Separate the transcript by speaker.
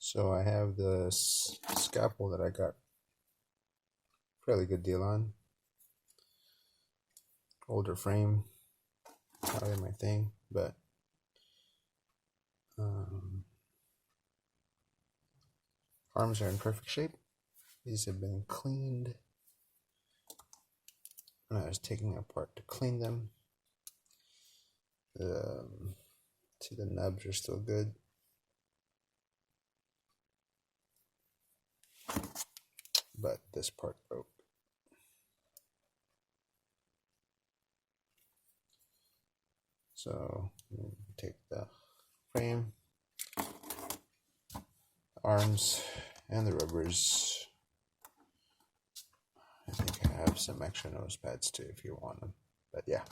Speaker 1: So I have the scalpel that I got fairly good deal on. Older frame, not really my thing, but arms are in perfect shape. These have been cleaned when I was taking them apart to clean them. See, the nubs are still good. But this part broke. So take the frame, the arms, and the rubbers. I think I have some extra nose pads too if you want them. But yeah.